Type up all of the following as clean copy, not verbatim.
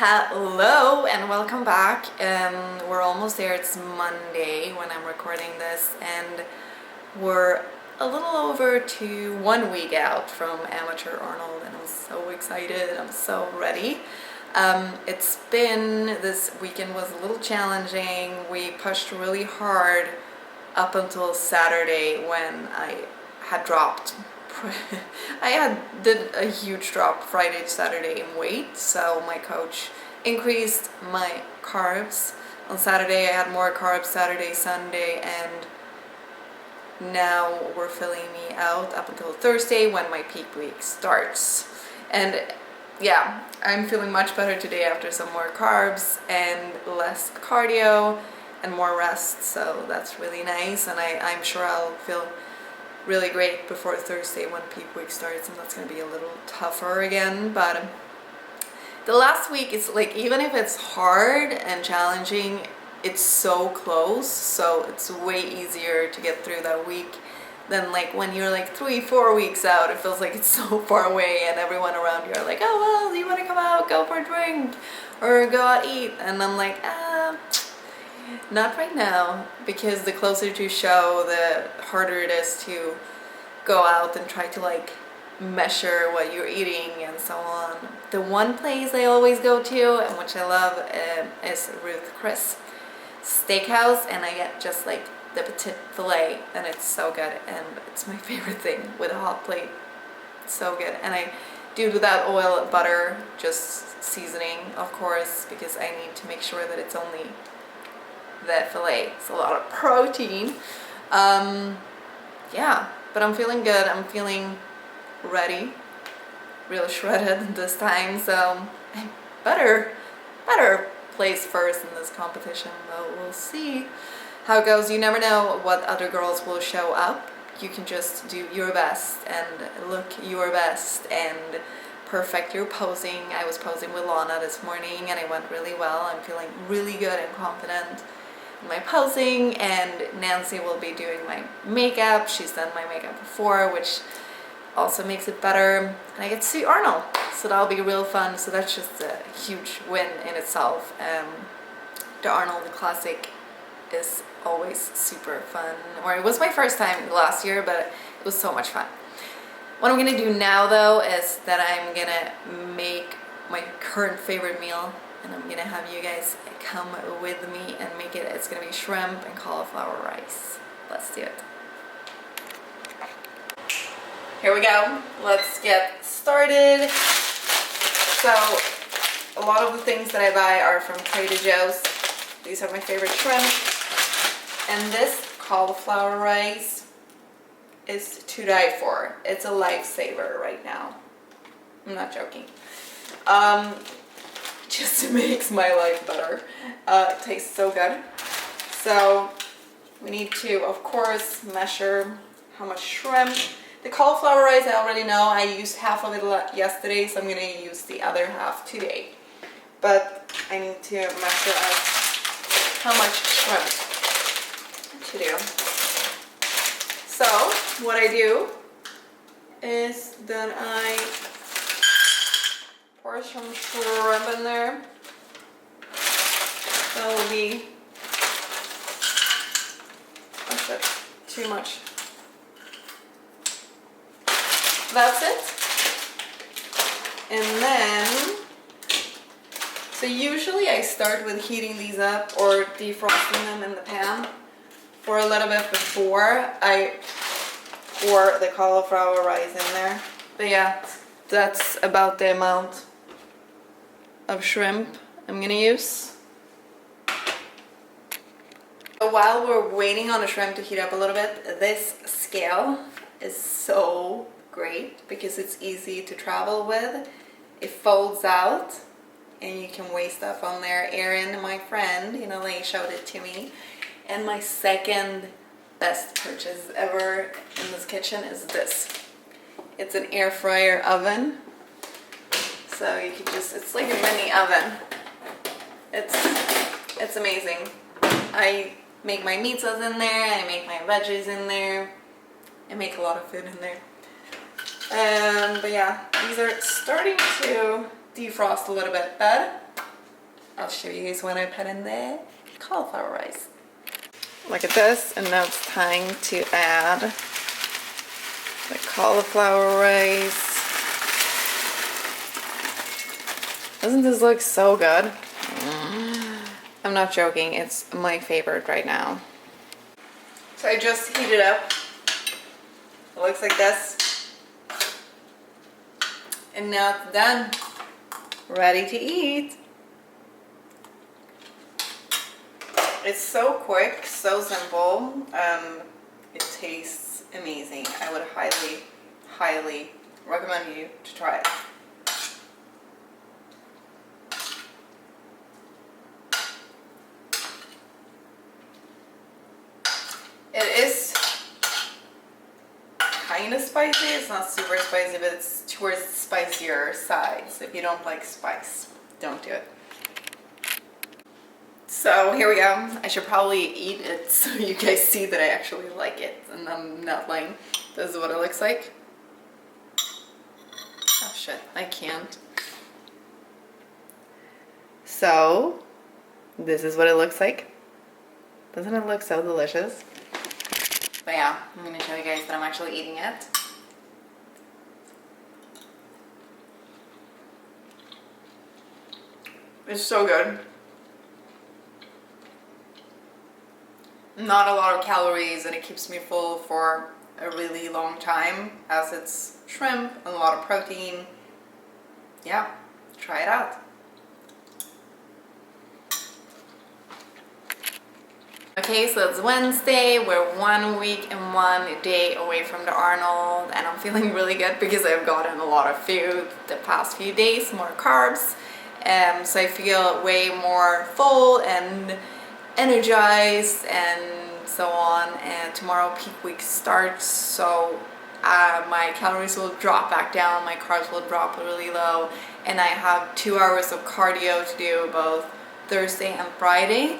Hello and welcome back. We're almost there. It's Monday when I'm recording this, and we're a little over to 1 week out from Amateur Arnold, and I'm so excited. I'm so ready. This weekend was a little challenging. We pushed really hard up until Saturday when I had dropped. Did a huge drop Friday to Saturday in weight, so my coach increased my carbs. On Saturday I had more carbs, Saturday, Sunday, and now we're filling me out up until Thursday when my peak week starts. And yeah, I'm feeling much better today after some more carbs and less cardio and more rest, so that's really nice, and I'm sure I'll feel really great before Thursday when peak week starts, and that's going to be a little tougher again. But the last week is like, even if it's hard and challenging, it's so close, so it's way easier to get through that week than like when you're like 3-4 weeks out. It feels like it's so far away and everyone around you are like, oh well, do you want to come out, go for a drink or go out eat, and I'm like, not right now, because the closer to show, the harder it is to go out and try to like measure what you're eating and so on. The one place I always go to, and which I love, is Ruth Chris Steakhouse, and I get just like the petite filet, and it's so good, and it's my favorite thing with a hot plate. It's so good, and I do it without oil, butter, just seasoning, of course, because I need to make sure that it's only the filet. It's a lot of protein. Yeah, but I'm feeling good. I'm feeling ready, real shredded this time, so I better place first in this competition, but we'll see how it goes. You never know what other girls will show up. You can just do your best and look your best and perfect your posing. I was posing with Lana this morning and it went really well. I'm feeling really good and confident in my posing, and Nancy will be doing my makeup. She's done my makeup before, which also makes it better, and I get to see Arnold, so that'll be real fun. So that's just a huge win in itself. The Arnold Classic is always super fun, or it was my first time last year, but it was so much fun. What I'm gonna do now though is that I'm gonna make my current favorite meal, and I'm gonna have you guys come with me and make it. It's gonna be shrimp and cauliflower rice. Let's do it. Here we go. Let's get started. So a lot of the things that I buy are from Trader Joe's. These are my favorite shrimp. And this cauliflower rice is to die for. It's a lifesaver right now. I'm not joking. Just makes my life better. It tastes so good. So we need to, of course, measure how much shrimp. The cauliflower rice I already know. I used half of it yesterday, so I'm going to use the other half today. But I need to measure out how much shrimp to do. So what I do is that I pour some shrimp in there. That will be, oh shit, too much. That's it. And then, so usually I start with heating these up or defrosting them in the pan for a little bit before I pour the cauliflower rice in there. But yeah, that's about the amount of shrimp I'm gonna use. So while we're waiting on the shrimp to heat up a little bit, this scale is so great because it's easy to travel with. It folds out and you can weigh stuff on there. Erin, my friend in LA, showed it to me, and my second best purchase ever in this kitchen is this. It's an air fryer oven, so you could just, it's like a mini oven. It's amazing. I make my pizzas in there, I make my veggies in there, I make a lot of food in there. But yeah, these are starting to defrost a little bit, but show you guys when I put in the cauliflower rice. Look at this, and now it's time to add the cauliflower rice. Doesn't this look so good? I'm not joking, it's my favorite right now. So I just heated up. It looks like this. And now it's done. Ready to eat. It's so quick, so simple. It tastes amazing. I would highly, highly recommend you to try it. It is kind of spicy. It's not super spicy, but it's towards the spicier side. So if you don't like spice, don't do it. So here we go. I should probably eat it so you guys see that I actually like it and I'm not lying. This is what it looks like. Oh shit, I can't. So this is what it looks like. Doesn't it look so delicious? But yeah, I'm going to show you guys that I'm actually eating it. It's so good. Not a lot of calories, and it keeps me full for a really long time as it's shrimp and a lot of protein. Yeah, try it out. Okay, so it's Wednesday. We're 1 week and 1 day away from the Arnold, and I'm feeling really good because I've gotten a lot of food the past few days, more carbs. So I feel way more full and energized and so on. And tomorrow peak week starts, so my calories will drop back down, my carbs will drop really low, and I have 2 hours of cardio to do both Thursday and Friday.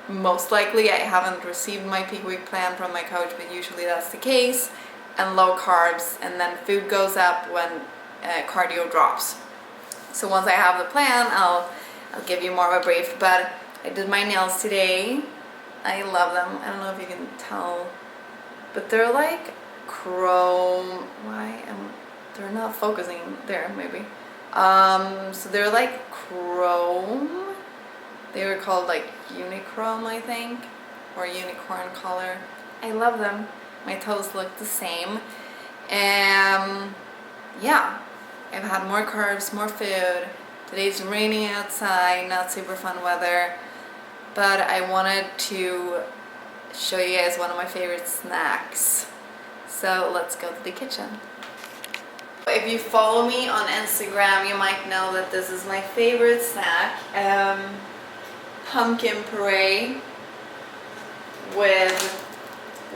Most likely I haven't received my peak week plan from my coach, but usually that's the case, and low carbs, and then food goes up when cardio drops. So once I have the plan, I'll give you more of a brief. But I did my nails today. I love them. I don't know if you can tell, but they're like chrome. They're not focusing there, maybe. So they're like chrome. They were called like unichrome, I think, or unicorn color. I love them. My toes look the same. Yeah, I've had more carbs, more food. Today's raining outside, not super fun weather, but I wanted to show you guys one of my favorite snacks. So let's go to the kitchen. If you follow me on Instagram, you might know that this is my favorite snack. Pumpkin puree with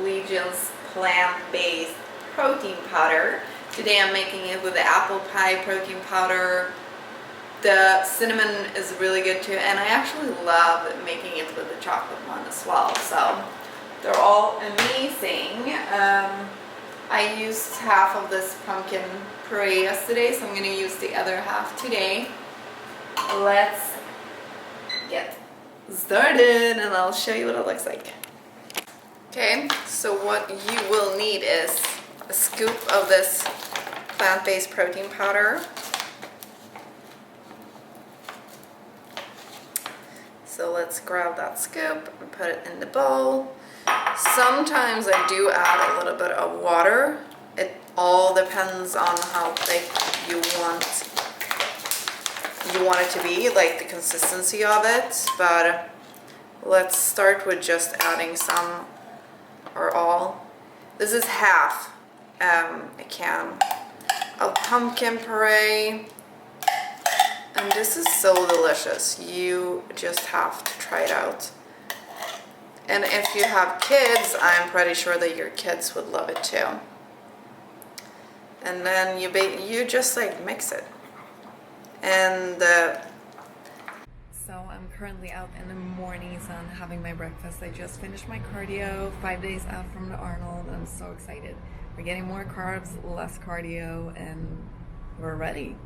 Legion's plant-based protein powder. Today I'm making it with the apple pie protein powder. The cinnamon is really good too, and I actually love making it with the chocolate one as well. So they're all amazing. I used half of this pumpkin puree yesterday, so I'm going to use the other half today. Let's get started, and I'll show you what it looks like. Okay, so what you will need is a scoop of this plant-based protein powder. So let's grab that scoop and put it in the bowl. Sometimes I do add a little bit of water. It all depends on how thick you want it to be, like the consistency of it. But let's start with just adding some or all. This is half a can of pumpkin puree. And this is so delicious. You just have to try it out. And if you have kids, I'm pretty sure that your kids would love it too. And then you just like mix it. And so I'm currently out in the morning sun having my breakfast. I just finished my cardio, 5 days out from the Arnold. I'm so excited. We're getting more carbs, less cardio, and we're ready.